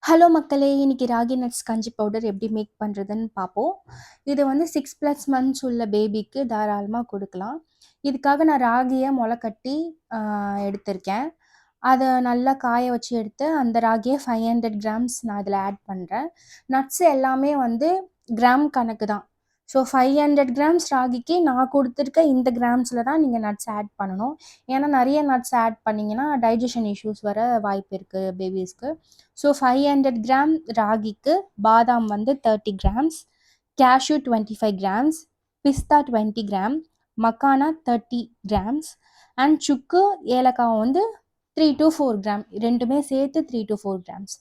Hello மக்களே! இன்னைக்கு ragi nuts கஞ்சி பவுடர் எப்படி மேக் பண்ணுறதுன்னு பார்ப்போம். இது வந்து 6+ மந்த்ஸ் உள்ள பேபிக்கு தாராளமா குடுக்கலாம். இதுக்காக நான் ராகிய மொளக்கட்டி அ எடுத்திருக்கேன். அத நல்லா காய வச்சு எடுத்து, அந்த ராகிய 500 கிராம்ஸ் நான் இதில ஆட் பண்றேன். நட்ஸ் எல்லாமே வந்து கிராம் கணக்கு தான். ஸோ 500 கிராம்ஸ் ராகிக்கு நான் குடுத்துருக்க இந்த கிராம்ஸில தான் நீங்க நட்ஸ் ஆட் பண்ணணும். ஏன்னா நெறைய நட்ஸ் ஆட் பண்ணீங்கன்னா, டைஜஷன் இஷ்யூஸ் வர வாய்ப்பு இருக்கு பேபீஸ்க்கு. ஸோ 500 கிராம் ராகிக்கு பாதாம் வந்து 30 கிராம்ஸ், கேஷ்யூ 25 கிராம்ஸ், பிஸ்தா 20 கிராம், மக்கானா 30 கிராம்ஸ் அண்ட் சுக்கு, ஏலக்காய் வந்து 3 to 4 கிராம். 2மே சேர்த்து 3 to 4 grams.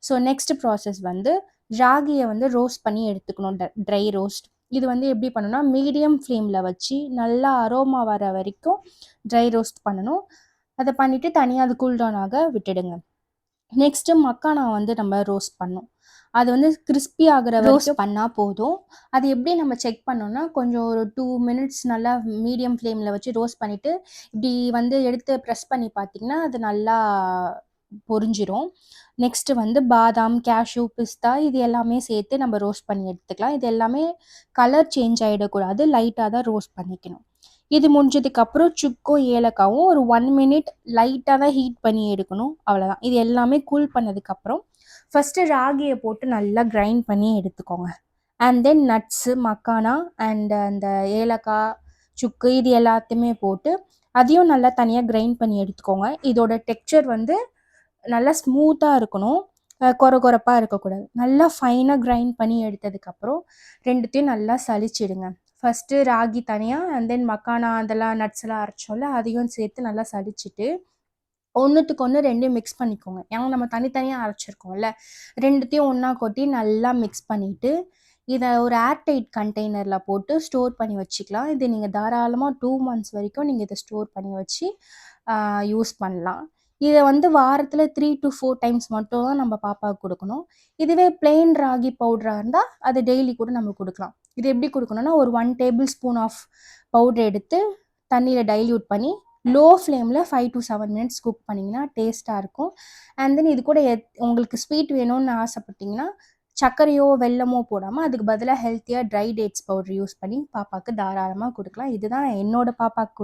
So next process வந்து ராகிய வந்து ரோஸ்ட் பண்ணி எடுத்துக்கணும். Dry roast. இது வந்து எப்படி பண்ணணும்னா, மீடியம் ஃப்ளேமில் வச்சு நல்லா அரோமா வர வரைக்கும் ட்ரை ரோஸ்ட் பண்ணணும். அத பண்ணிட்டு தனியா அது கூல் டவுன் ஆக விட்டுடுங்க. நெக்ஸ்ட்டு மக்கானா வந்து நம்ம ரோஸ்ட் பண்ணணும். அது வந்து கிரிஸ்பி ஆகுற வரைக்கும் பண்ணா போதும். அது எப்படி நம்ம செக் பண்ணோம்னா, கொஞ்சம் ஒரு 2 மினிட்ஸ் நல்லா மீடியம் ஃப்ளேமில் வச்சு ரோஸ்ட் பண்ணிட்டு, இப்படி வந்து எடுத்து ப்ரெஸ் பண்ணி பார்த்தீங்கன்னா, அது நல்லா பொரிஞ்சிரும். நெக்ஸ்ட்டு வந்து பாதாம், கேஷ்யூ, பிஸ்தா இது எல்லாமே சேர்த்து நம்ம ரோஸ்ட் பண்ணி எடுத்துக்கலாம். இது எல்லாமே கலர் சேஞ்ச் ஆயிடக்கூடாது. லைட்டா தான் ரோஸ்ட் பண்ணிக்கணும். இது முடிஞ்சதுக்கப்புறம் சுக்கும், ஏலக்காவும் ஒரு 1 மினிட் லைட்டா தான் ஹீட் பண்ணி எடுக்கணும். அவ்வளோதான். இது எல்லாமே கூல் பண்ணதுக்கப்புறம், ஃபர்ஸ்ட்டு ராகிய போட்டு நல்லா கிரைண்ட் பண்ணி எடுத்துக்கோங்க. And then nuts, makhana and அந்த ஏலக்காய், சுக்கு இது எல்லாத்தையுமே போட்டு, அதையும் நல்லா தனியா கிரைண்ட் பண்ணி எடுத்துக்கோங்க. இதோட டெக்ஸ்சர் வந்து நல்லா ஸ்மூத்தா இருக்கணும். கொர கொரப்பா இருக்கக்கூடாது. நல்லா ஃபைனா கிரைண்ட் பண்ணி எடுத்ததுக்கப்புறம், 2த்தையும் நல்லா சலிச்சிடுங்க. ஃபர்ஸ்ட்டு ராகி தனியா அண்ட் தென் மக்கானா அதெல்லாம் நட்ஸ்லாம் அரைச்சோம்ல, அதையும் சேர்த்து நல்லா சலிச்சிட்டு, ஒண்ணுத்துக்கு ஒண்ணு 2யும் மிக்ஸ் பண்ணிக்கோங்க. ஏன்னா நம்ம தனித்தனியா அரைச்சிருக்கோம்ல, 2த்தையும் ஒண்ணா கொட்டி நல்லா மிக்ஸ் பண்ணிட்டு, இத ஒரு ஏர் டைட் கண்டெய்னர்ல போட்டு ஸ்டோர் பண்ணி வச்சுக்கலாம். இது நீங்க தாராளமா 2 மந்த்ஸ் வரைக்கும் நீங்க இத ஸ்டோர் பண்ணி வச்சு யூஸ் பண்ணலாம். இத வந்து வாரத்துல 3 to 4 டைம்ஸ் மட்டும் தான் நம்ம பாப்பாவுக்கு குடுக்கணும். இதுவே பிளெயின் ராகி பவுடரா இருந்தா, அது டெய்லி கூட நம்ம குடுக்கலாம். இது எப்படி குடுக்கணும்னா, ஒரு 1 டேபிள் ஸ்பூன் ஆஃப் பவுடர் எடுத்து தண்ணீல டைல்யூட் பண்ணி, லோ ஃப்ளேமில் 5 to 7 மினிட்ஸ் குக் பண்ணிங்கன்னா டேஸ்ட்டாக இருக்கும். அண்ட் தென் இது கூட உங்களுக்கு ஸ்வீட் வேணும்னு ஆசைப்பட்டீங்கன்னா, சர்க்கரையோ, வெல்லமோ போடாம அதுக்கு பதிலா ஹெல்த்தியா ட்ரை டேட்ஸ் பவுடர் யூஸ் பண்ணி பாப்பாக்கு தாராளமா குடுக்கலாம். இதுதான் என்னோட பாப்பாக்கு